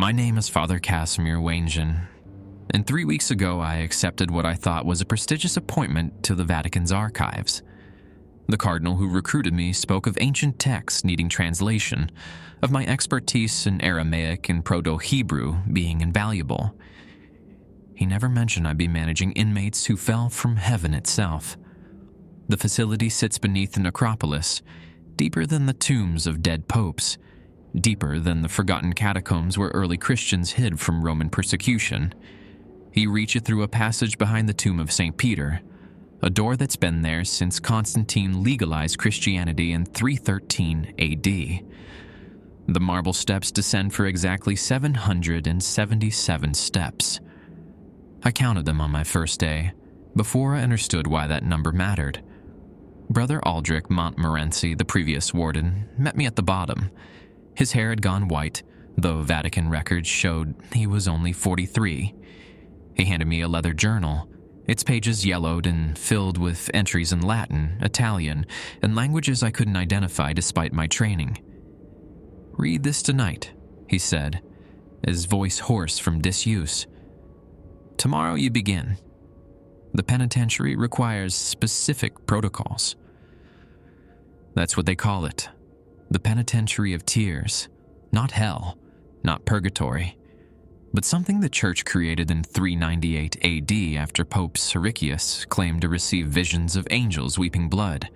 My name is Father Casimir Wangen, and 3 weeks ago I accepted what I thought was a prestigious appointment to the Vatican's archives. The cardinal who recruited me spoke of ancient texts needing translation, of my expertise in Aramaic and Proto-Hebrew being invaluable. He never mentioned I'd be managing inmates who fell from heaven itself. The facility sits beneath the necropolis, deeper than the tombs of dead popes, deeper than the forgotten catacombs where early Christians hid from Roman persecution. You reach it through a passage behind the tomb of St. Peter, a door that's been there since Constantine legalized Christianity in 313 AD. The marble steps descend for exactly 777 steps. I counted them on my first day, before I understood why that number mattered. Brother Aldrich Montmorency, the previous warden, met me at the bottom. His hair had gone white, though Vatican records showed he was only 43. He handed me a leather journal, its pages yellowed and filled with entries in Latin, Italian, and languages I couldn't identify despite my training. "Read this tonight," he said, his voice hoarse from disuse. "Tomorrow you begin. The penitentiary requires specific protocols." That's what they call it. The penitentiary of tears. Not hell, not purgatory, but something the church created in 398 AD after Pope Siricius claimed to receive visions of angels weeping blood.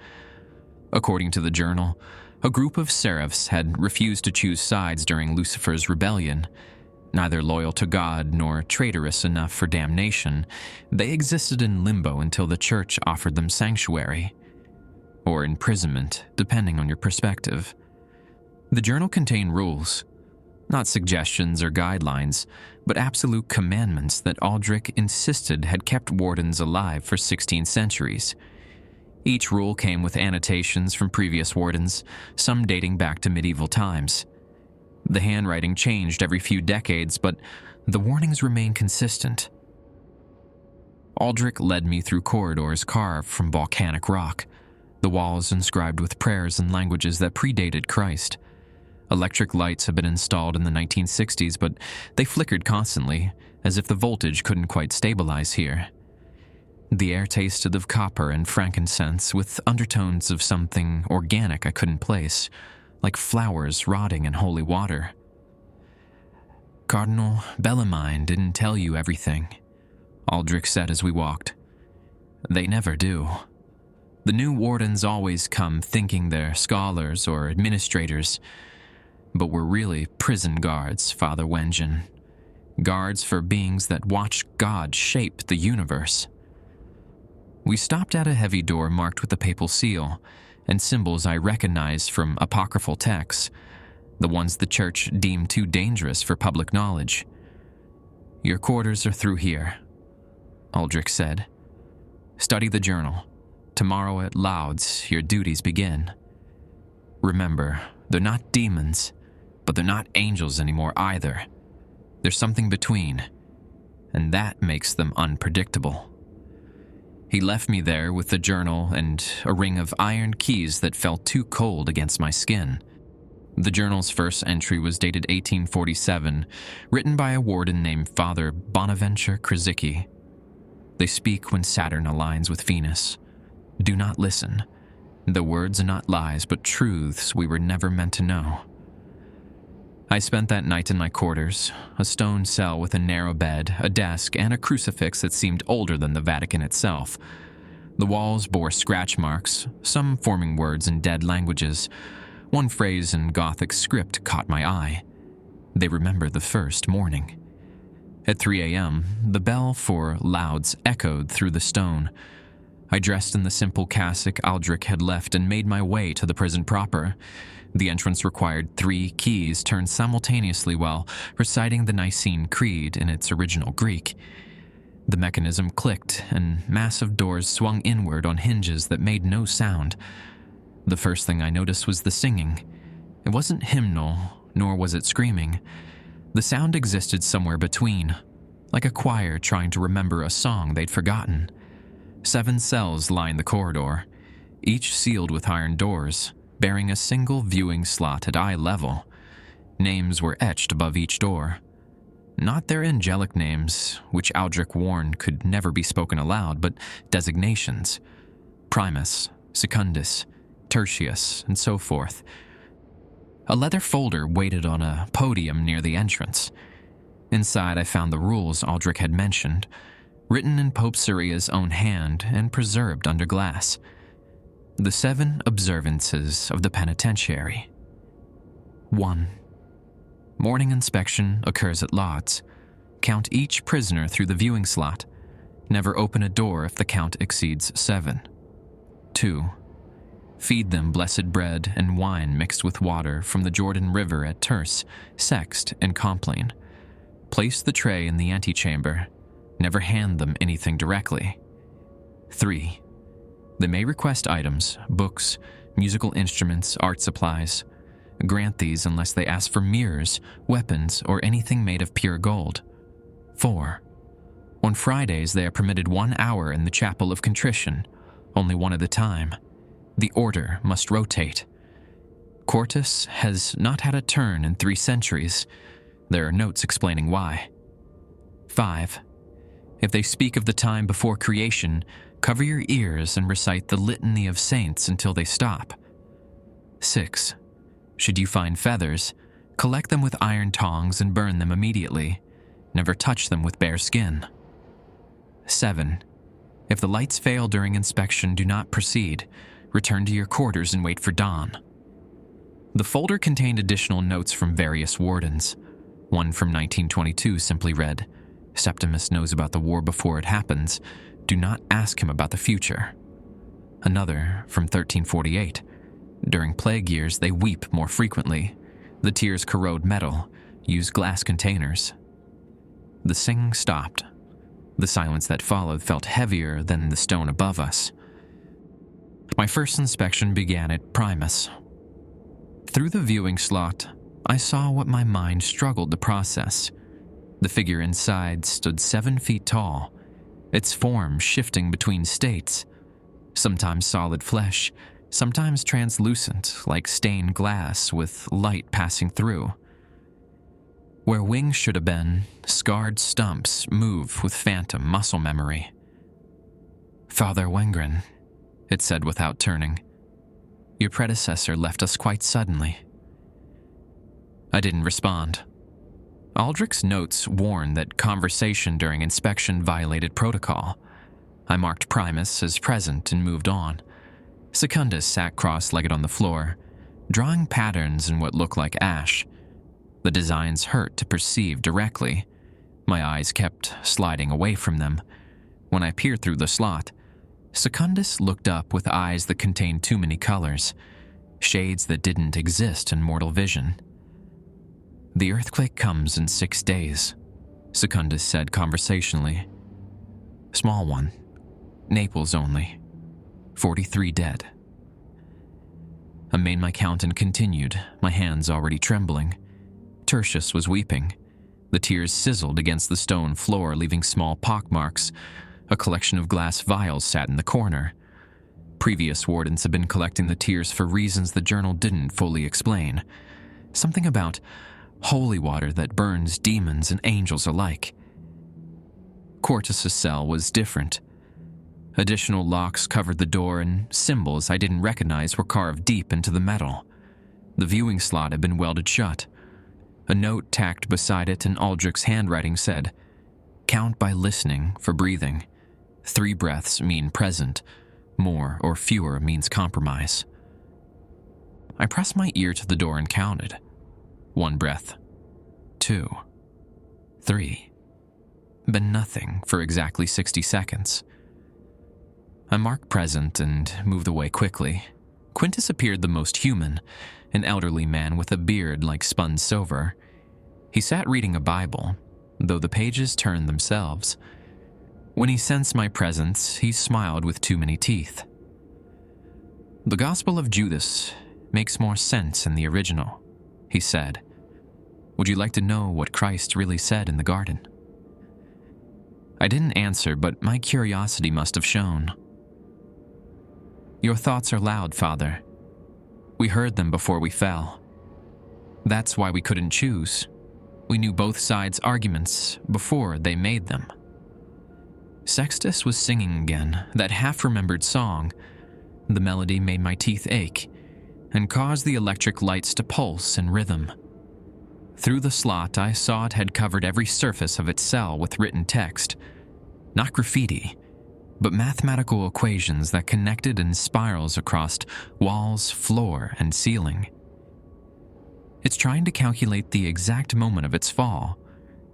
According to the journal, a group of seraphs had refused to choose sides during Lucifer's rebellion. Neither loyal to God nor traitorous enough for damnation, they existed in limbo until the church offered them sanctuary. Or imprisonment, depending on your perspective. The journal contained rules, not suggestions or guidelines, but absolute commandments that Aldrich insisted had kept wardens alive for 16 centuries. Each rule came with annotations from previous wardens, some dating back to medieval times. The handwriting changed every few decades, but the warnings remained consistent. Aldrich led me through corridors carved from volcanic rock, the walls inscribed with prayers and languages that predated Christ. Electric lights had been installed in the 1960s, but they flickered constantly, as if the voltage couldn't quite stabilize here. The air tasted of copper and frankincense, with undertones of something organic I couldn't place, like flowers rotting in holy water. "Cardinal Bellarmine didn't tell you everything," Aldrich said as we walked. "They never do. The new wardens always come thinking they're scholars or administrators, but we're really prison guards, Father Wangen. Guards for beings that watch God shape the universe." We stopped at a heavy door marked with the papal seal and symbols I recognized from apocryphal texts, the ones the church deemed too dangerous for public knowledge. "Your quarters are through here," Aldrich said. "Study the journal. Tomorrow at Lauds, your duties begin. Remember, they're not demons, but they're not angels anymore either. There's something between, and that makes them unpredictable." He left me there with the journal and a ring of iron keys that felt too cold against my skin. The journal's first entry was dated 1847, written by a warden named Father Bonaventure Krasicki. "They speak when Saturn aligns with Venus. Do not listen. The words are not lies, but truths we were never meant to know." I spent that night in my quarters, a stone cell with a narrow bed, a desk, and a crucifix that seemed older than the Vatican itself. The walls bore scratch marks, some forming words in dead languages. One phrase in Gothic script caught my eye. "They remember the first morning." At 3 a.m., the bell for Lauds echoed through the stone. I dressed in the simple cassock Aldrich had left and made my way to the prison proper. The entrance required 3 keys turned simultaneously while reciting the Nicene Creed in its original Greek. The mechanism clicked, and massive doors swung inward on hinges that made no sound. The first thing I noticed was the singing. It wasn't hymnal, nor was it screaming. The sound existed somewhere between, like a choir trying to remember a song they'd forgotten. 7 cells lined the corridor, each sealed with iron doors, bearing a single viewing slot at eye level. Names were etched above each door, not their angelic names, which Aldrich warned could never be spoken aloud, but designations: Primus, Secundus, Tertius, and so forth. A leather folder waited on a podium near the entrance. Inside, I found the rules Aldrich had mentioned, written in Pope Syria's own hand and preserved under glass. The 7 observances of the penitentiary. 1. Morning inspection occurs at lots. Count each prisoner through the viewing slot. Never open a door if the count exceeds 7. 2. Feed them blessed bread and wine mixed with water from the Jordan River at Terce, Sext, and Compline. Place the tray in the antechamber. Never hand them anything directly. 3. They may request items, books, musical instruments, art supplies. Grant these unless they ask for mirrors, weapons, or anything made of pure gold. 4. On Fridays, they are permitted 1 hour in the Chapel of Contrition, only one at a time. The order must rotate. Quartus has not had a turn in 3 centuries. There are notes explaining why. 5. If they speak of the time before creation, cover your ears and recite the litany of saints until they stop. 6. Should you find feathers, collect them with iron tongs and burn them immediately. Never touch them with bare skin. 7. If the lights fail during inspection, do not proceed. Return to your quarters and wait for dawn. The folder contained additional notes from various wardens. One from 1922 simply read, "Septimus knows about the war before it happens. Do not ask him about the future." Another from 1348. "During plague years, they weep more frequently. The tears corrode metal. Use glass containers." The singing stopped. The silence that followed felt heavier than the stone above us. My first inspection began at Primus. Through the viewing slot, I saw what my mind struggled to process. The figure inside stood 7 feet tall, its form shifting between states, sometimes solid flesh, sometimes translucent like stained glass with light passing through. Where wings should have been, scarred stumps move with phantom muscle memory. "Father Wengren," it said without turning, "your predecessor left us quite suddenly." I didn't respond. Aldrich's notes warned that conversation during inspection violated protocol. I marked Primus as present and moved on. Secundus sat cross-legged on the floor, drawing patterns in what looked like ash. The designs hurt to perceive directly. My eyes kept sliding away from them. When I peered through the slot, Secundus looked up with eyes that contained too many colors, shades that didn't exist in mortal vision. "The earthquake comes in 6 days," Secundus said conversationally. "Small one. Naples only. 43 dead." I made my count and continued, my hands already trembling. Tertius was weeping. The tears sizzled against the stone floor, leaving small pockmarks. A collection of glass vials sat in the corner. Previous wardens had been collecting the tears for reasons the journal didn't fully explain. Something about holy water that burns demons and angels alike. Quartus's cell was different. Additional locks covered the door, and symbols I didn't recognize were carved deep into the metal. The viewing slot had been welded shut. A note tacked beside it in Aldrich's handwriting said, "Count by listening for breathing. 3 breaths mean present. More or fewer means compromise." I pressed my ear to the door and counted. 1 breath. 2. 3. But nothing for exactly 60 seconds. I marked present and moved away quickly. Quintus appeared the most human, an elderly man with a beard like spun silver. He sat reading a Bible, though the pages turned themselves. When he sensed my presence, he smiled with too many teeth. "The Gospel of Judas makes more sense in the original," he said. "Would you like to know what Christ really said in the garden?" I didn't answer, but my curiosity must have shown. "Your thoughts are loud, Father. We heard them before we fell. That's why we couldn't choose. We knew both sides' arguments before they made them. Sextus was singing again, that half-remembered song. The melody made my teeth ache and caused the electric lights to pulse in rhythm. Through the slot, I saw it had covered every surface of its cell with written text. Not graffiti, but mathematical equations that connected in spirals across walls, floor, and ceiling. It's trying to calculate the exact moment of its fall,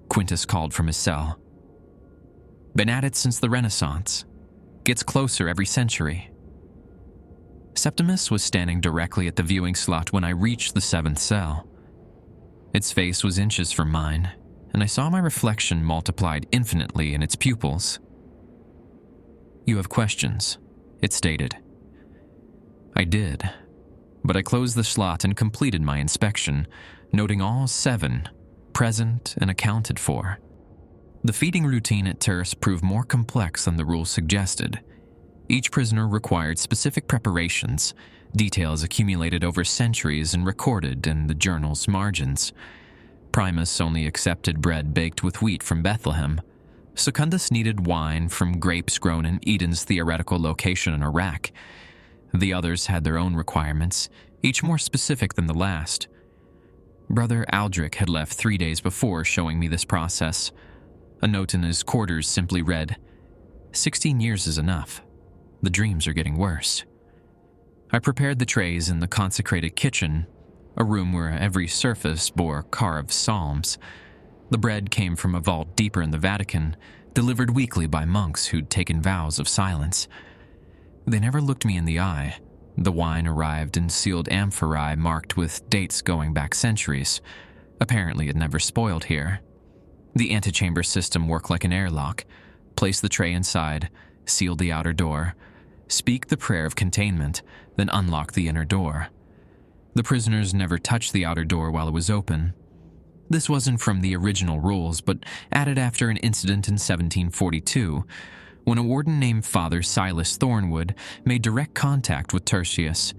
Quintus called from his cell. Been at it since the Renaissance. Gets closer every century. Septimus was standing directly at the viewing slot when I reached the seventh cell. Its face was inches from mine, and I saw my reflection multiplied infinitely in its pupils. "You have questions," it stated. I did, but I closed the slot and completed my inspection, noting all 7 present and accounted for. The feeding routine at Terrace proved more complex than the rules suggested. Each prisoner required specific preparations, details accumulated over centuries and recorded in the journal's margins. Primus only accepted bread baked with wheat from Bethlehem. Secundus needed wine from grapes grown in Eden's theoretical location in Iraq. The others had their own requirements, each more specific than the last. Brother Aldrich had left 3 days before showing me this process. A note in his quarters simply read, "16 years is enough. The dreams are getting worse." I prepared the trays in the consecrated kitchen, a room where every surface bore carved psalms. The bread came from a vault deeper in the Vatican, delivered weekly by monks who'd taken vows of silence. They never looked me in the eye. The wine arrived in sealed amphorae marked with dates going back centuries. Apparently it never spoiled here. The antechamber system worked like an airlock. Place the tray inside, seal the outer door, speak the prayer of containment, then unlock the inner door. The prisoners never touched the outer door while it was open. This wasn't from the original rules, but added after an incident in 1742, when a warden named Father Silas Thornwood made direct contact with Tertius.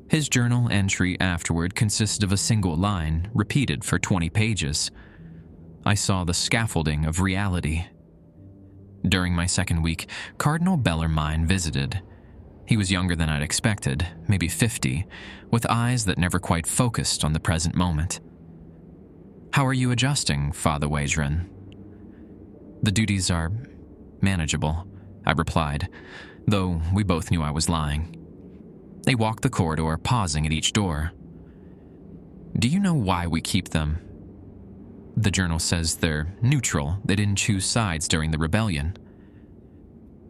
His journal entry afterward consisted of a single line, repeated for 20 pages. I saw the scaffolding of reality. During my second week, Cardinal Bellarmine visited. He was younger than I'd expected, maybe 50, with eyes that never quite focused on the present moment. "How are you adjusting, Father Wadrin?" "The duties are manageable," I replied, though we both knew I was lying. They walked the corridor, pausing at each door. "Do you know why we keep them?" "The journal says they're neutral. They didn't choose sides during the rebellion."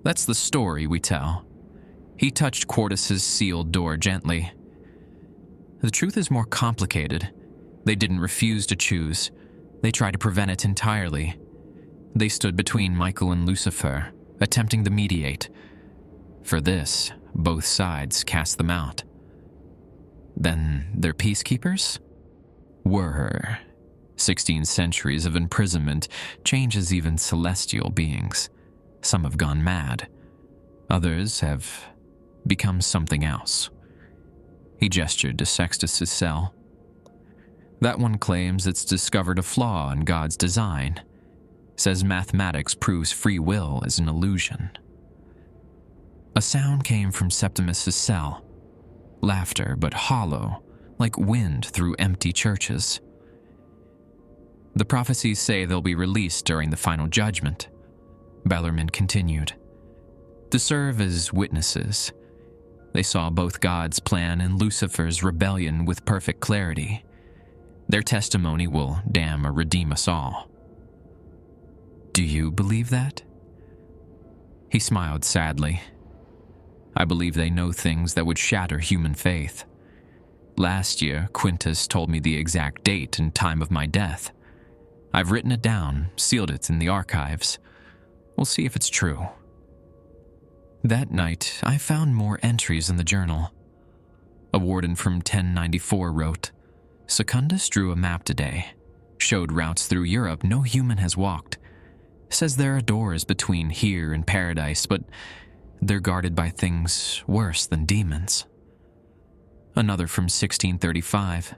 "That's the story we tell." He touched Quartus's sealed door gently. "The truth is more complicated. They didn't refuse to choose. They tried to prevent it entirely. They stood between Michael and Lucifer, attempting to mediate. For this, both sides cast them out." "Then they're peacekeepers?" "Were. 16 centuries of imprisonment changes even celestial beings. Some have gone mad. Others have become something else." He gestured to Sextus's cell. "That one claims it's discovered a flaw in God's design. Says mathematics proves free will is an illusion." A sound came from Septimus's cell. Laughter, but hollow, like wind through empty churches. "The prophecies say they'll be released during the final judgment," Bellarmine continued, "to serve as witnesses. They saw both God's plan and Lucifer's rebellion with perfect clarity. Their testimony will damn or redeem us all." "Do you believe that?" He smiled sadly. "I believe they know things that would shatter human faith. Last year, Quintus told me the exact date and time of my death. I've written it down, sealed it in the archives. We'll see if it's true." That night, I found more entries in the journal. A warden from 1094 wrote, "Secundus drew a map today. Showed routes through Europe no human has walked. Says there are doors between here and paradise, but they're guarded by things worse than demons." Another from 1635.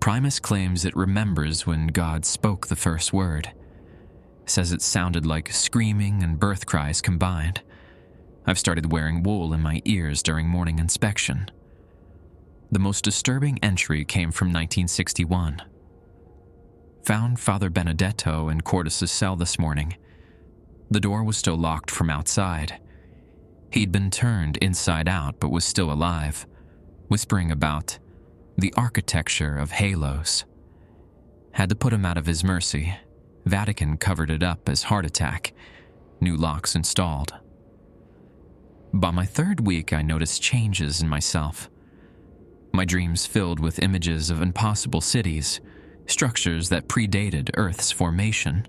Primus claims it remembers when God spoke the first word. Says it sounded like screaming and birth cries combined. I've started wearing wool in my ears during morning inspection. The most disturbing entry came from 1961. Found Father Benedetto in Cordis' cell this morning. The door was still locked from outside. He'd been turned inside out but was still alive, whispering about the architecture of halos. Had to put him out of his mercy. Vatican covered it up as heart attack. New locks installed. By my third week, I noticed changes in myself. My dreams filled with images of impossible cities, structures that predated Earth's formation.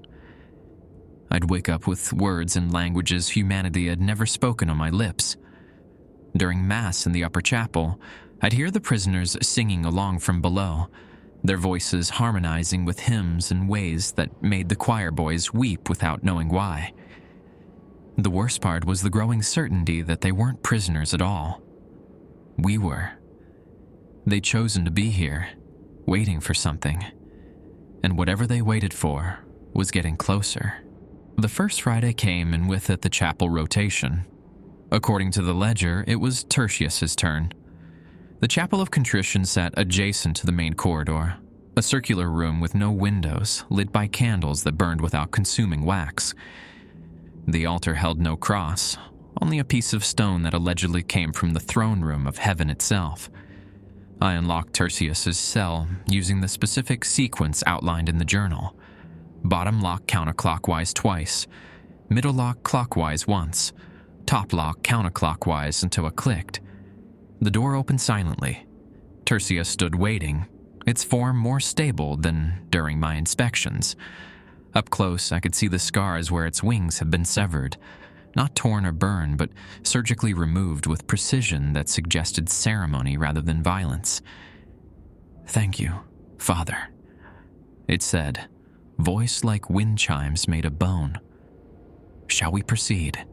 I'd wake up with words and languages humanity had never spoken on my lips. During Mass in the upper chapel, I'd hear the prisoners singing along from below, their voices harmonizing with hymns in ways that made the choir boys weep without knowing why. The worst part was the growing certainty that they weren't prisoners at all. We were. They'd chosen to be here, waiting for something, and whatever they waited for was getting closer. The first Friday came, and with it the chapel rotation. According to the ledger, it was Tertius's turn. The Chapel of Contrition sat adjacent to the main corridor, a circular room with no windows, lit by candles that burned without consuming wax. The altar held no cross, only a piece of stone that allegedly came from the throne room of heaven itself. I unlocked Tertius's cell using the specific sequence outlined in the journal. Bottom lock counterclockwise twice, middle lock clockwise once, top lock counterclockwise until it clicked. The door opened silently. Tertius stood waiting, its form more stable than during my inspections. Up close, I could see the scars where its wings had been severed, not torn or burned, but surgically removed with precision that suggested ceremony rather than violence. "Thank you, Father," it said, voice like wind chimes made of bone. "Shall we proceed?"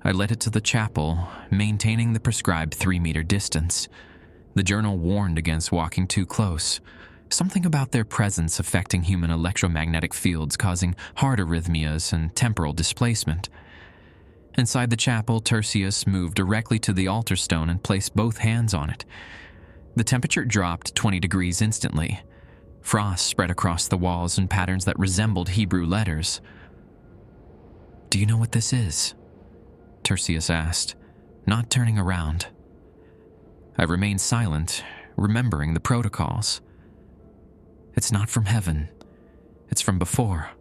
I led it to the chapel, maintaining the prescribed 3-meter distance. The journal warned against walking too close, something about their presence affecting human electromagnetic fields causing heart arrhythmias and temporal displacement. Inside the chapel, Tertius moved directly to the altar stone and placed both hands on it. The temperature dropped 20 degrees instantly. Frost spread across the walls in patterns that resembled Hebrew letters. "Do you know what this is?" Tertius asked, not turning around. I remained silent, remembering the protocols. "It's not from heaven. It's from before,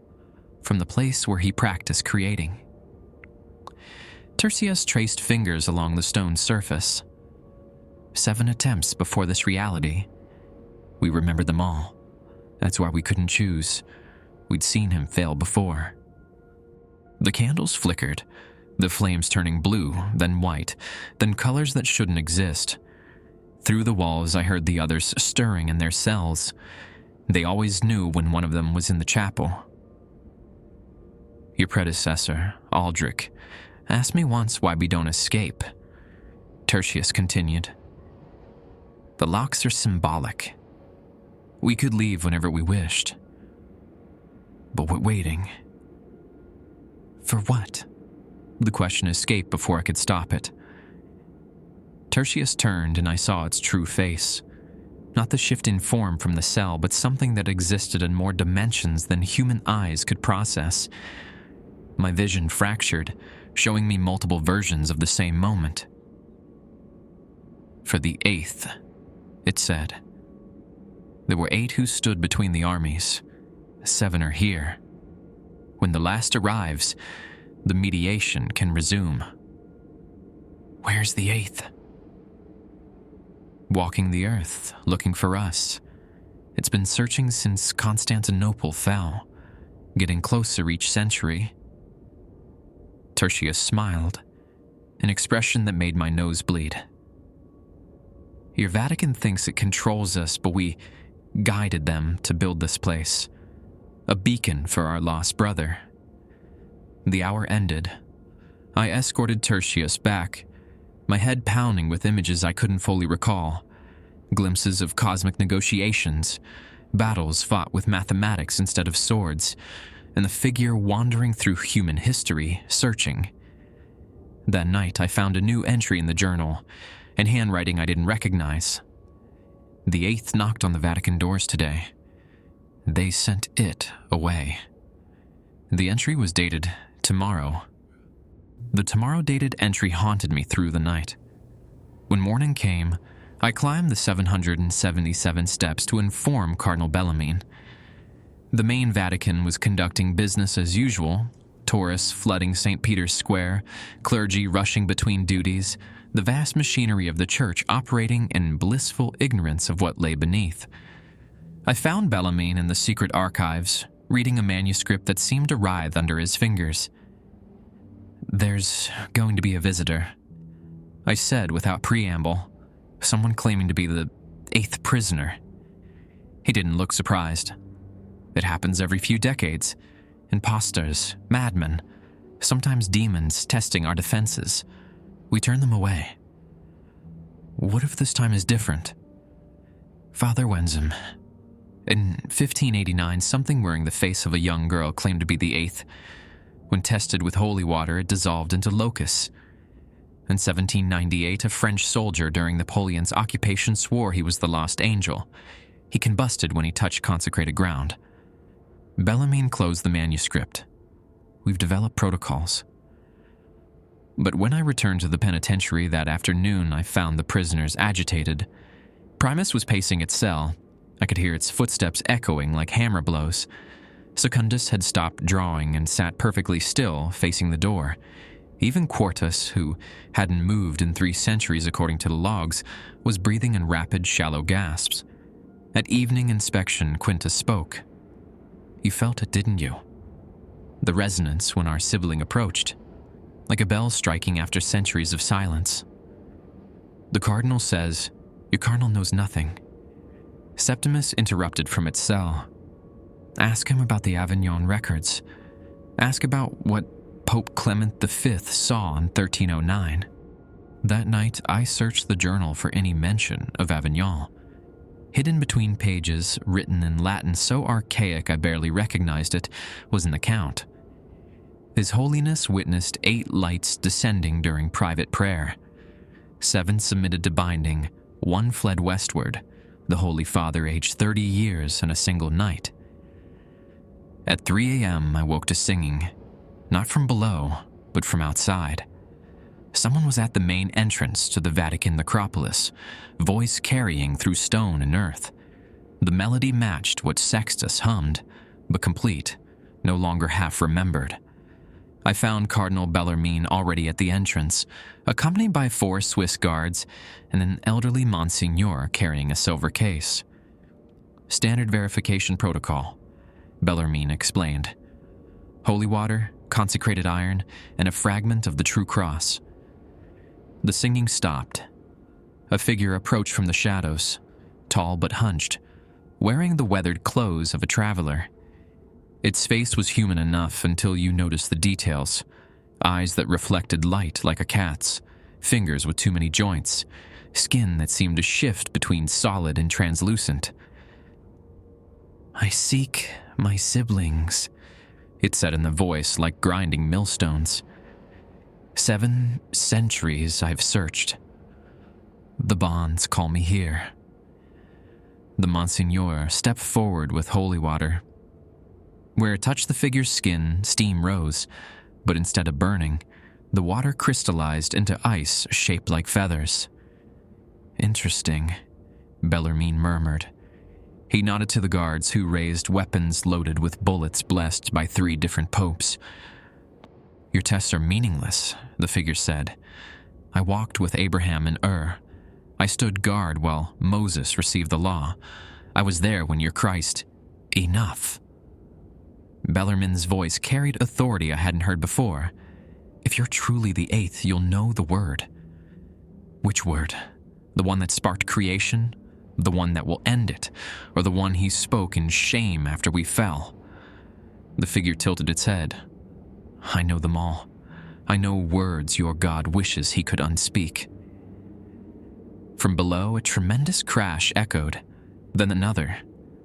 from the place where he practiced creating." Tertius traced fingers along the stone surface. 7 attempts before this reality. We remembered them all. That's why we couldn't choose. We'd seen him fail before. The candles flickered, the flames turning blue, then white, then colors that shouldn't exist. Through the walls, I heard the others stirring in their cells. They always knew when one of them was in the chapel. "Your predecessor, Aldrich, asked me once why we don't escape," Tertius continued. "The locks are symbolic. We could leave whenever we wished. But we're waiting." "For what?" The question escaped before I could stop it. Tertius turned and I saw its true face. Not the shift in form from the cell, but something that existed in more dimensions than human eyes could process. My vision fractured, showing me multiple versions of the same moment. "For the 8th, it said. There were 8 who stood between the armies. 7 are here. When the last arrives, the mediation can resume." "Where's the 8th?" "Walking the earth, looking for us. It's been searching since Constantinople fell, getting closer each century." Tertius smiled, an expression that made my nose bleed. "Your Vatican thinks it controls us, but we guided them to build this place. A beacon for our lost brother." The hour ended. I escorted Tertius back, my head pounding with images I couldn't fully recall. glimpses of cosmic negotiations, battles fought with mathematics instead of swords, and the figure wandering through human history, searching. That night, I found a new entry in the journal, in handwriting I didn't recognize. The 8th knocked on the Vatican doors today. They sent it away. The entry was dated tomorrow. The tomorrow-dated entry haunted me through the night. When morning came, I climbed the 777 steps to inform Cardinal Bellarmine. The main Vatican was conducting business as usual, tourists flooding St. Peter's Square, clergy rushing between duties, the vast machinery of the church operating in blissful ignorance of what lay beneath. I found Bellarmine in the secret archives, reading a manuscript that seemed to writhe under his fingers. "There's going to be a visitor," I said without preamble, someone claiming to be the 8th prisoner. He didn't look surprised. It happens every few decades. Imposters, madmen, sometimes demons testing our defenses. We turn them away. What if this time is different? Father Wenzum. In 1589, something wearing the face of a young girl claimed to be the 8th. When tested with holy water, it dissolved into locusts. In 1798, a French soldier during Napoleon's occupation swore he was the lost angel. He combusted when he touched consecrated ground. Bellarmine closed the manuscript. We've developed protocols. But when I returned to the penitentiary that afternoon, I found the prisoners agitated. Primus was pacing its cell. I could hear its footsteps echoing like hammer blows. Secundus had stopped drawing and sat perfectly still, facing the door. Even Quartus, who hadn't moved in 3 centuries according to the logs, was breathing in rapid, shallow gasps. At evening inspection, Quintus spoke. "You felt it, didn't you?" The resonance when our sibling approached, like a bell striking after centuries of silence. "The cardinal says, your cardinal knows nothing." Septimus interrupted from its cell. "Ask him about the Avignon records. Ask about what Pope Clement V saw in 1309. That night, I searched the journal for any mention of Avignon. Hidden between pages, written in Latin so archaic I barely recognized it, was an account. His Holiness witnessed 8 lights descending during private prayer. 7 submitted to binding, 1 fled westward, the Holy Father aged 30 years in a single night. At 3 a.m., I woke to singing, not from below, but from outside. Someone was at the main entrance to the Vatican necropolis, voice carrying through stone and earth. The melody matched what Sextus hummed, but complete, no longer half remembered. I found Cardinal Bellarmine already at the entrance, accompanied by 4 Swiss guards and an elderly Monsignor carrying a silver case. "Standard verification protocol," Bellarmine explained. "Holy water, consecrated iron, and a fragment of the true cross." The singing stopped. A figure approached from the shadows, tall but hunched, wearing the weathered clothes of a traveler. Its face was human enough until you noticed the details. Eyes that reflected light like a cat's, fingers with too many joints, skin that seemed to shift between solid and translucent. "I seek my siblings," it said in a voice like grinding millstones. 7 centuries I've searched. The bonds call me here." The Monsignor stepped forward with holy water. Where it touched the figure's skin, steam rose, but instead of burning, the water crystallized into ice shaped like feathers. "Interesting," Bellarmine murmured. He nodded to the guards who raised weapons loaded with bullets blessed by 3 different popes. "Your tests are meaningless," the figure said. "I walked with Abraham in Ur. I stood guard while Moses received the law. I was there when your Christ... Enough." Bellarmine's voice carried authority I hadn't heard before. "If you're truly the 8th, you'll know the word." "Which word? The one that sparked creation? The one that will end it? Or the one he spoke in shame after we fell?" The figure tilted its head. "I know them all. I know words your God wishes he could unspeak." From below, a tremendous crash echoed, then another.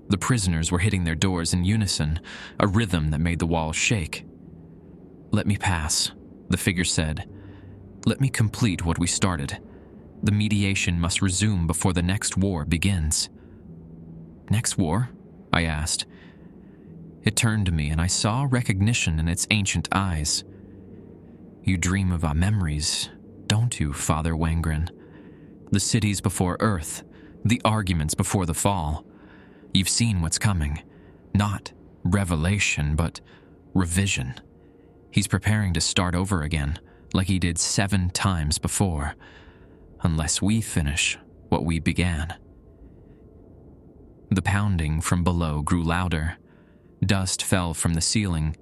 The prisoners were hitting their doors in unison, a rhythm that made the walls shake. "Let me pass," the figure said. "Let me complete what we started. The mediation must resume before the next war begins." "Next war?" I asked. It turned to me and I saw recognition in its ancient eyes. "You dream of our memories, don't you, Father Wangren? The cities before Earth, the arguments before the fall. You've seen what's coming. Not revelation, but revision. He's preparing to start over again, like he did 7 times before, unless we finish what we began." The pounding from below grew louder. Dust fell from the ceiling.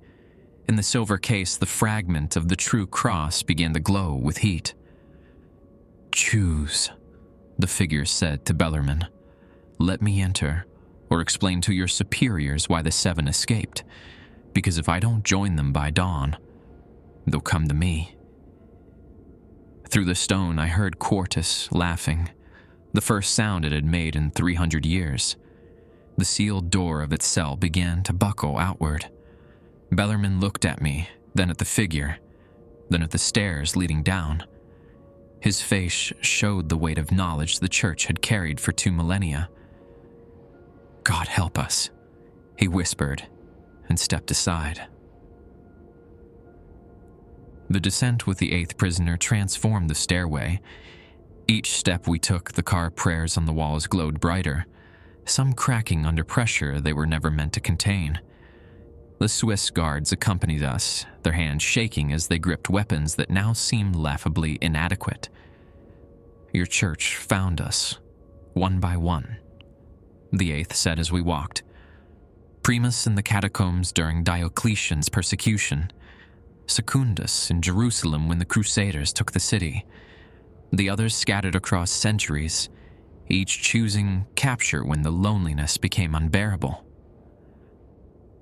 In the silver case, the fragment of the true cross began to glow with heat. "Choose," the figure said to Bellarmine. "Let me enter, or explain to your superiors why the 7 escaped, because if I don't join them by dawn, they'll come to me." Through the stone, I heard Quartus laughing, the first sound it had made in 300 years. The sealed door of its cell began to buckle outward. Bellarmine looked at me, then at the figure, then at the stairs leading down. His face showed the weight of knowledge the church had carried for 2 millennia. "God help us," he whispered, and stepped aside. The descent with the 8th prisoner transformed the stairway. Each step we took, the carved prayers on the walls glowed brighter, some cracking under pressure they were never meant to contain. The Swiss guards accompanied us, their hands shaking as they gripped weapons that now seemed laughably inadequate. "Your church found us, one by one," the 8th said as we walked. "Primus in the catacombs during Diocletian's persecution, Secundus in Jerusalem when the Crusaders took the city. The others scattered across centuries, each choosing capture when the loneliness became unbearable."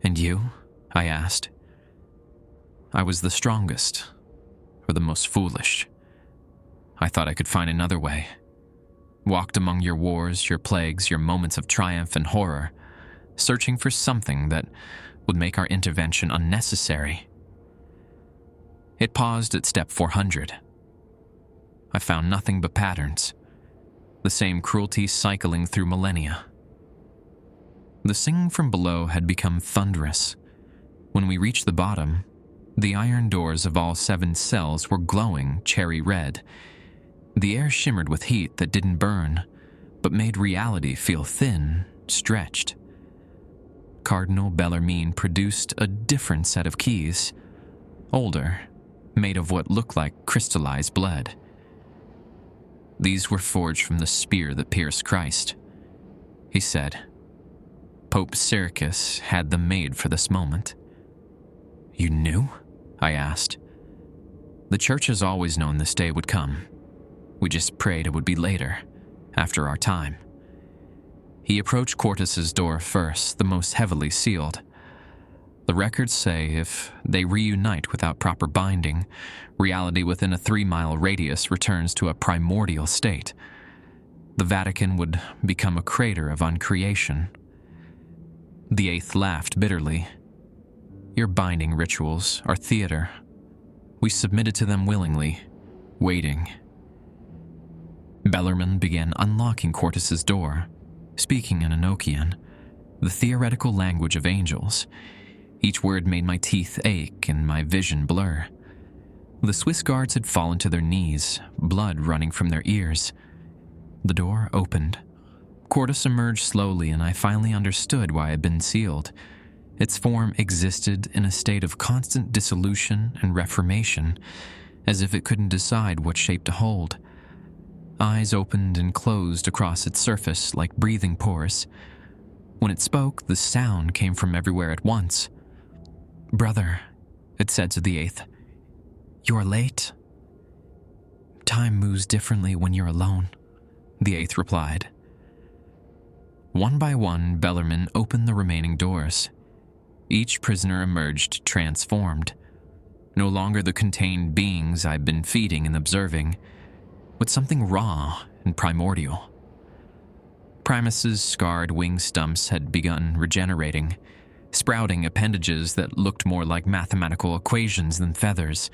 "And you?" I asked. "I was the strongest, or the most foolish. I thought I could find another way. Walked among your wars, your plagues, your moments of triumph and horror, searching for something that would make our intervention unnecessary." It paused at step 400. I found nothing but patterns, the same cruelty cycling through millennia. The singing from below had become thunderous. When we reached the bottom, the iron doors of all 7 cells were glowing cherry red. The air shimmered with heat that didn't burn, but made reality feel thin, stretched. Cardinal Bellarmine produced a different set of keys, older, made of what looked like crystallized blood. "These were forged from the spear that pierced Christ," he said. "Pope Syracuse had them made for this moment." "You knew?" I asked. "The church has always known this day would come. We just prayed it would be later, after our time." He approached Quartus's door first, the most heavily sealed. The records say if they reunite without proper binding, reality within a 3-mile radius returns to a primordial state. The Vatican would become a crater of uncreation. The 8th laughed bitterly. "Your binding rituals are theater. We submitted to them willingly, waiting." Bellarmine began unlocking Quartus's door, speaking in Enochian, the theoretical language of angels. Each word made my teeth ache and my vision blur. The Swiss guards had fallen to their knees, blood running from their ears. The door opened. Quartus emerged slowly, and I finally understood why it had been sealed. Its form existed in a state of constant dissolution and reformation, as if it couldn't decide what shape to hold. Eyes opened and closed across its surface like breathing pores. When it spoke, the sound came from everywhere at once. "Brother," it said to the 8th, "you are late." "Time moves differently when you're alone," the 8th replied. One by one, Bellarmine opened the remaining doors. Each prisoner emerged transformed. No longer the contained beings I'd been feeding and observing, but something raw and primordial. Primus's scarred wing stumps had begun regenerating, sprouting appendages that looked more like mathematical equations than feathers.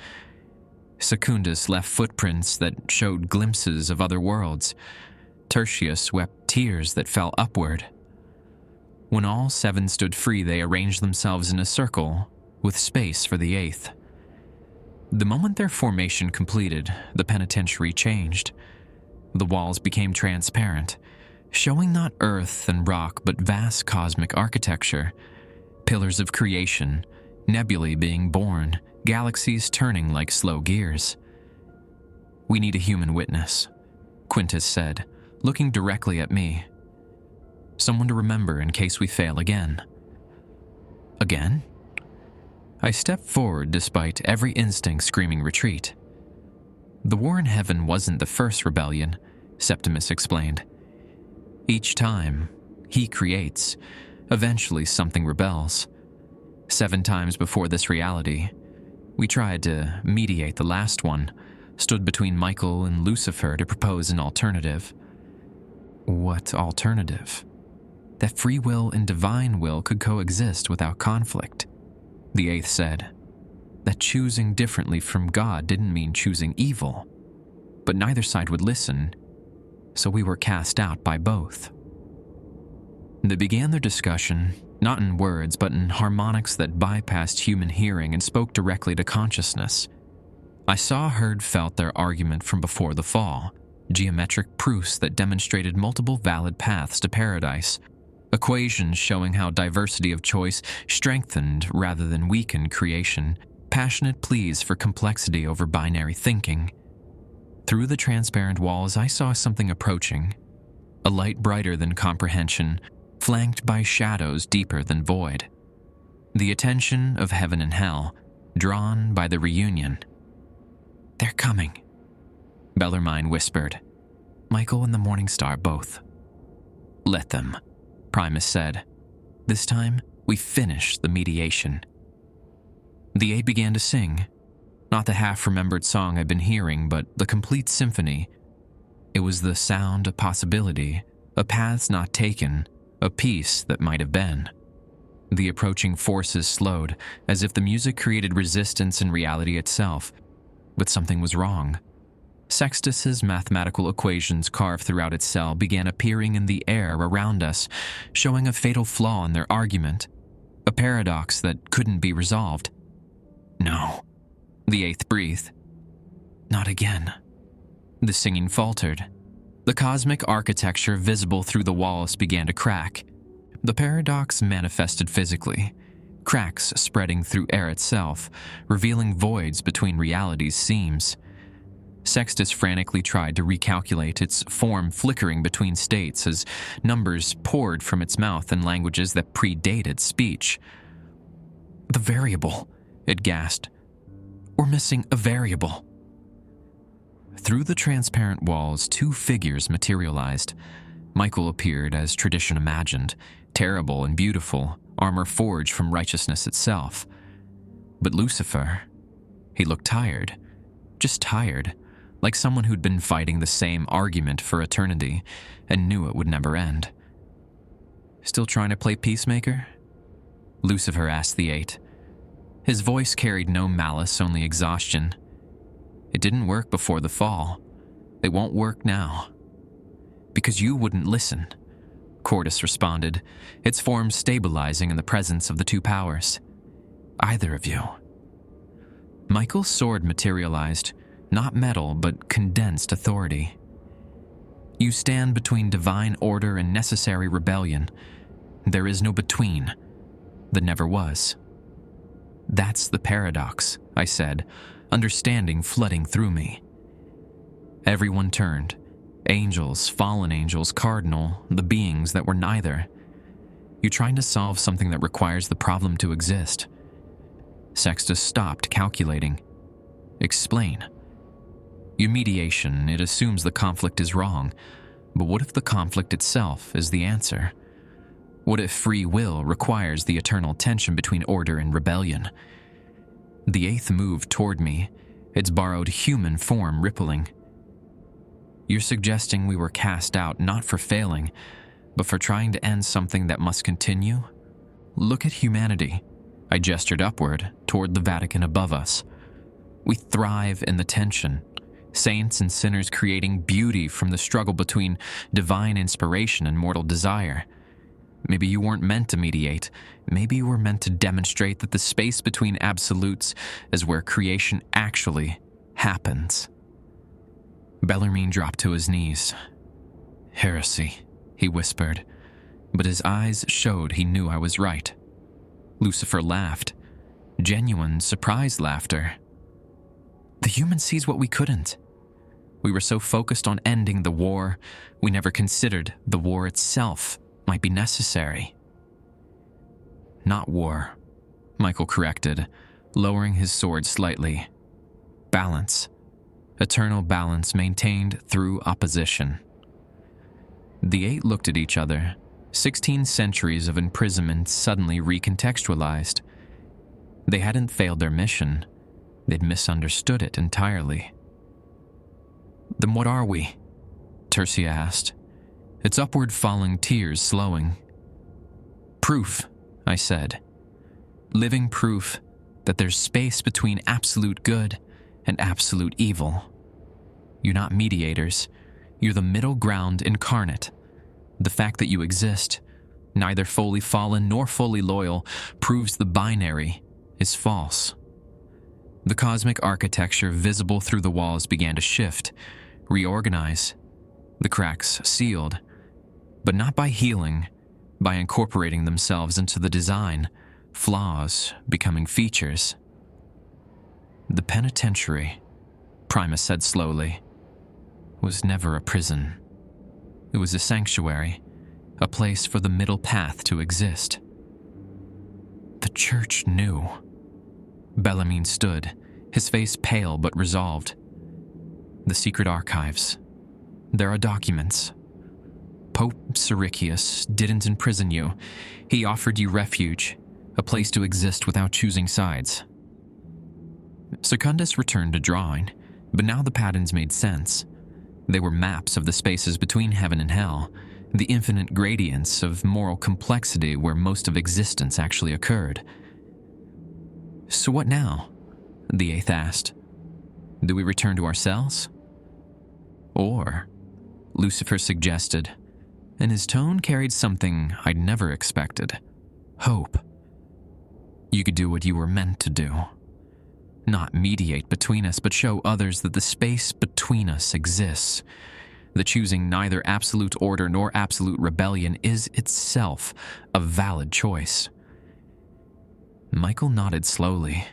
Secundus left footprints that showed glimpses of other worlds. Tertius wept tears that fell upward. When all 7 stood free, they arranged themselves in a circle, with space for the 8th. The moment their formation completed, the penitentiary changed. The walls became transparent, showing not earth and rock but vast cosmic architecture, pillars of creation, nebulae being born, galaxies turning like slow gears. "We need a human witness," Quintus said, looking directly at me. "Someone to remember in case we fail again." "Again?" I stepped forward despite every instinct screaming retreat. "The war in heaven wasn't the first rebellion," Septimus explained. "Each time, he creates. Eventually something rebels. 7 times before this reality, we tried to mediate the last one, stood between Michael and Lucifer to propose an alternative." "What alternative?" "That free will and divine will could coexist without conflict," the 8th said. "That choosing differently from God didn't mean choosing evil. But neither side would listen, so we were cast out by both." They began their discussion, not in words but in harmonics that bypassed human hearing and spoke directly to consciousness. I saw, heard, felt their argument from before the fall, geometric proofs that demonstrated multiple valid paths to paradise, equations showing how diversity of choice strengthened rather than weakened creation, passionate pleas for complexity over binary thinking. Through the transparent walls, I saw something approaching, a light brighter than comprehension, flanked by shadows deeper than void. The attention of heaven and hell, drawn by the reunion. "They're coming," Bellarmine whispered. "Michael and the Morning Star both." "Let them," Primus said. "This time, we finish the mediation." The 8 began to sing, not the half-remembered song I'd been hearing, but the complete symphony. It was the sound of possibility, a paths not taken, a peace that might have been. The approaching forces slowed, as if the music created resistance in reality itself. But something was wrong. Sextus's mathematical equations carved throughout its cell began appearing in the air around us, showing a fatal flaw in their argument, a paradox that couldn't be resolved. "No," the 8th breathed. "Not again." The singing faltered. The cosmic architecture visible through the walls began to crack. The paradox manifested physically, cracks spreading through air itself, revealing voids between realities' seams. Sextus frantically tried to recalculate, its form flickering between states as numbers poured from its mouth in languages that predated speech. "The variable," it gasped. "We're missing a variable." Through the transparent walls, 2 figures materialized. Michael appeared as tradition imagined, terrible and beautiful, armor forged from righteousness itself. But Lucifer, he looked tired, just tired, like someone who'd been fighting the same argument for eternity and knew it would never end. "Still trying to play peacemaker?" Lucifer asked the 8. His voice carried no malice, only exhaustion. "It didn't work before the fall. It won't work now." "Because you wouldn't listen," Cordus responded, its form stabilizing in the presence of the 2 powers. "Either of you." Michael's sword materialized, not metal but condensed authority. "You stand between divine order and necessary rebellion. There is no between. There never was." "That's the paradox," I said, understanding flooding through me. Everyone turned. Angels, fallen angels, cardinal, the beings that were neither. "You're trying to solve something that requires the problem to exist." Sextus stopped calculating. "Explain." "Your mediation, it assumes the conflict is wrong. But what if the conflict itself is the answer? What if free will requires the eternal tension between order and rebellion?" The 8th moved toward me, its borrowed human form rippling. You're suggesting we were cast out not for failing, but for trying to end something that must continue? Look at humanity. I gestured upward, toward the Vatican above us. We thrive in the tension, saints and sinners creating beauty from the struggle between divine inspiration and mortal desire. Maybe you weren't meant to mediate. Maybe you were meant to demonstrate that the space between absolutes is where creation actually happens. Bellarmine dropped to his knees. "Heresy," he whispered, but his eyes showed he knew I was right. Lucifer laughed. Genuine, surprised laughter. The human sees what we couldn't. We were so focused on ending the war, we never considered the war itself might be necessary. Not war, Michael corrected, lowering his sword slightly. Balance. Eternal balance maintained through opposition. The 8 looked at each other, 16 centuries of imprisonment suddenly recontextualized. They hadn't failed their mission. They'd misunderstood it entirely. "Then what are we?" Tercia asked, its upward falling tears slowing. "Proof," I said. "Living proof that there's space between absolute good and absolute evil. You're not mediators. You're the middle ground incarnate. The fact that you exist, neither fully fallen nor fully loyal, proves the binary is false." The cosmic architecture visible through the walls began to shift, reorganize. The cracks sealed, but not by healing, by incorporating themselves into the design, flaws becoming features. "The penitentiary," Primus said slowly, "was never a prison. It was a sanctuary, a place for the middle path to exist." The church knew. Bellarmine stood, his face pale but resolved. "The secret archives. There are documents. Pope Siricius didn't imprison you. He offered you refuge, a place to exist without choosing sides." Secundus returned to drawing, but now the patterns made sense. They were maps of the spaces between heaven and hell, the infinite gradients of moral complexity where most of existence actually occurred. "So what now?" the 8th asked. "Do we return to our cells?" "Or," Lucifer suggested, and his tone carried something I'd never expected, hope. "You could do what you were meant to do. Not mediate between us, but show others that the space between us exists, that choosing neither absolute order nor absolute rebellion is itself a valid choice." Michael nodded slowly.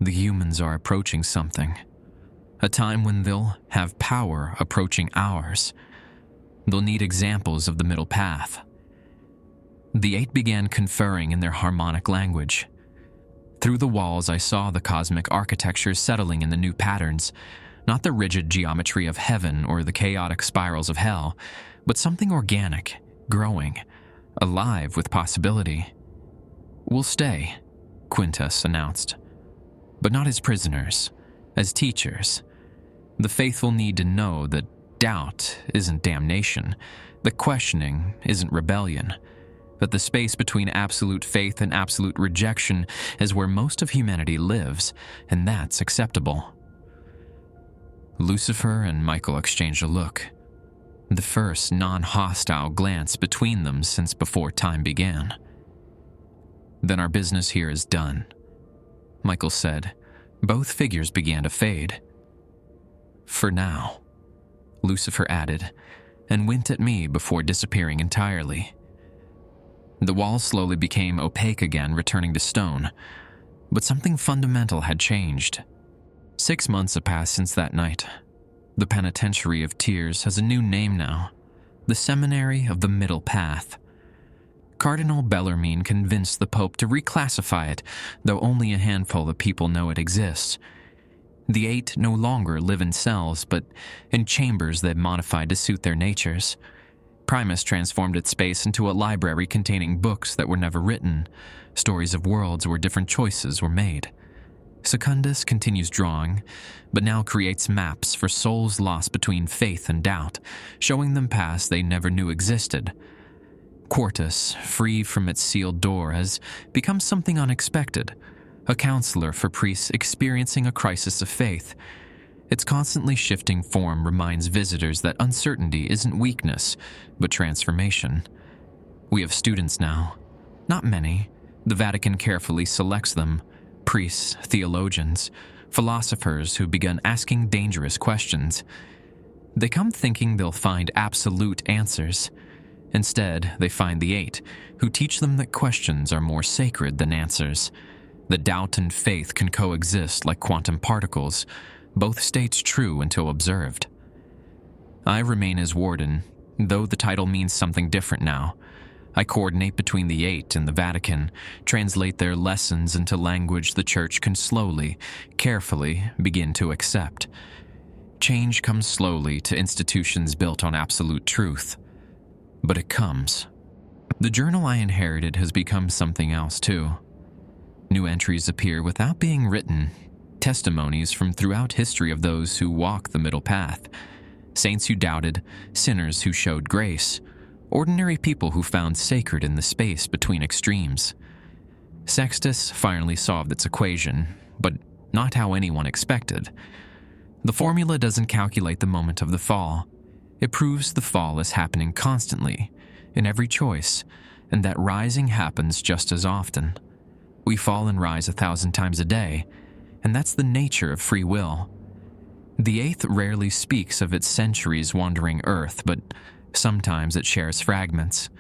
"The humans are approaching something, a time when they'll have power approaching ours. They'll need examples of the middle path." The 8 began conferring in their harmonic language. Through the walls, I saw the cosmic architecture settling in the new patterns, not the rigid geometry of heaven or the chaotic spirals of hell, but something organic, growing, alive with possibility. "We'll stay," Quintus announced, "but not as prisoners, as teachers. The faithful need to know that doubt isn't damnation, that questioning isn't rebellion, that the space between absolute faith and absolute rejection is where most of humanity lives, and that's acceptable." Lucifer and Michael exchanged a look, the first non-hostile glance between them since before time began. "Then our business here is done," Michael said. Both figures began to fade. "For now," Lucifer added, and winked at me before disappearing entirely. The walls slowly became opaque again, returning to stone, but something fundamental had changed. 6 months have passed since that night. The Penitentiary of Tears has a new name now, the Seminary of the Middle Path. Cardinal Bellarmine convinced the Pope to reclassify it, though only a handful of people know it exists. The 8 no longer live in cells, but in chambers they've modified to suit their natures. Primus transformed its space into a library containing books that were never written, stories of worlds where different choices were made. Secundus continues drawing, but now creates maps for souls lost between faith and doubt, showing them paths they never knew existed. Quartus, free from its sealed door, has become something unexpected, a counselor for priests experiencing a crisis of faith. Its constantly shifting form reminds visitors that uncertainty isn't weakness, but transformation. We have students now. Not many. The Vatican carefully selects them. Priests, theologians, philosophers who begun asking dangerous questions. They come thinking they'll find absolute answers. Instead, they find the 8, who teach them that questions are more sacred than answers. That doubt and faith can coexist like quantum particles, both states true until observed. I remain as Warden, though the title means something different now. I coordinate between the 8 and the Vatican, translate their lessons into language the Church can slowly, carefully begin to accept. Change comes slowly to institutions built on absolute truth. But it comes. The journal I inherited has become something else too. New entries appear without being written, testimonies from throughout history of those who walk the middle path, saints who doubted, sinners who showed grace, ordinary people who found sacred in the space between extremes. Sextus finally solved its equation, but not how anyone expected. The formula doesn't calculate the moment of the fall. It proves the fall is happening constantly, in every choice, and that rising happens just as often. We fall and rise 1,000 times a day, and that's the nature of free will. The 8th rarely speaks of its centuries wandering Earth, but sometimes it shares fragments.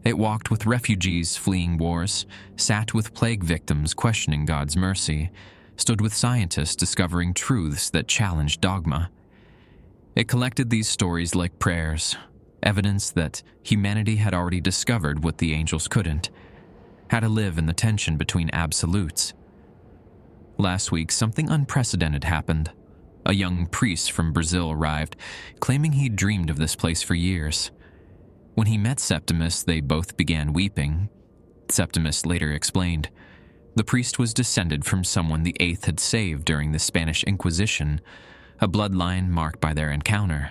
It walked with refugees fleeing wars, sat with plague victims questioning God's mercy, stood with scientists discovering truths that challenged dogma. It collected these stories like prayers, evidence that humanity had already discovered what the angels couldn't, how to live in the tension between absolutes. Last week, something unprecedented happened. A young priest from Brazil arrived, claiming he'd dreamed of this place for years. When he met Septimus, they both began weeping. Septimus later explained, the priest was descended from someone the 8th had saved during the Spanish Inquisition, a bloodline marked by their encounter.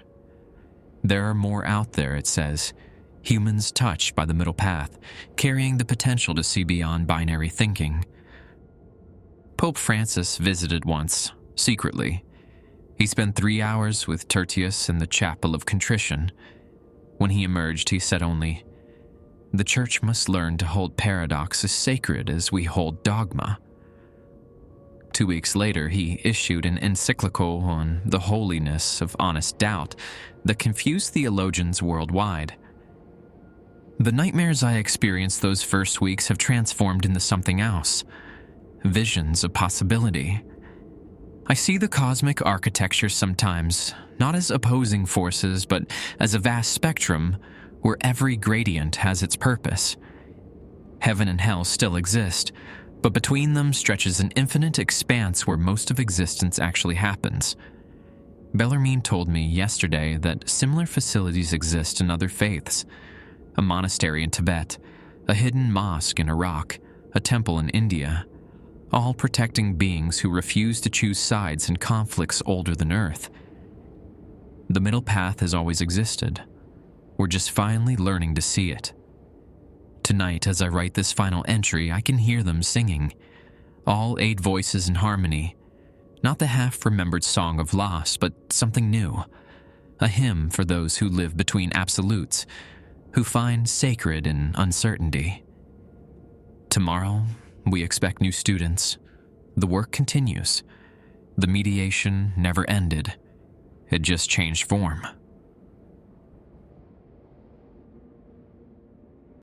There are more out there, it says, humans touched by the middle path, carrying the potential to see beyond binary thinking. Pope Francis visited once, secretly. He spent 3 hours with Tertius in the Chapel of Contrition. When he emerged, he said only, "The Church must learn to hold paradox as sacred as we hold dogma." 2 weeks later, he issued an encyclical on the holiness of honest doubt that confused theologians worldwide. The nightmares I experienced those first weeks have transformed into something else. Visions of possibility. I see the cosmic architecture sometimes, not as opposing forces, but as a vast spectrum where every gradient has its purpose. Heaven and hell still exist, but between them stretches an infinite expanse where most of existence actually happens. Bellarmine told me yesterday that similar facilities exist in other faiths. A monastery in Tibet, a hidden mosque in Iraq, a temple in India, all protecting beings who refuse to choose sides in conflicts older than Earth. The middle path has always existed. We're just finally learning to see it. Tonight, as I write this final entry, I can hear them singing. All 8 voices in harmony. Not the half-remembered song of loss, but something new. A hymn for those who live between absolutes, who find sacred in uncertainty. Tomorrow, we expect new students. The work continues. The mediation never ended. It just changed form.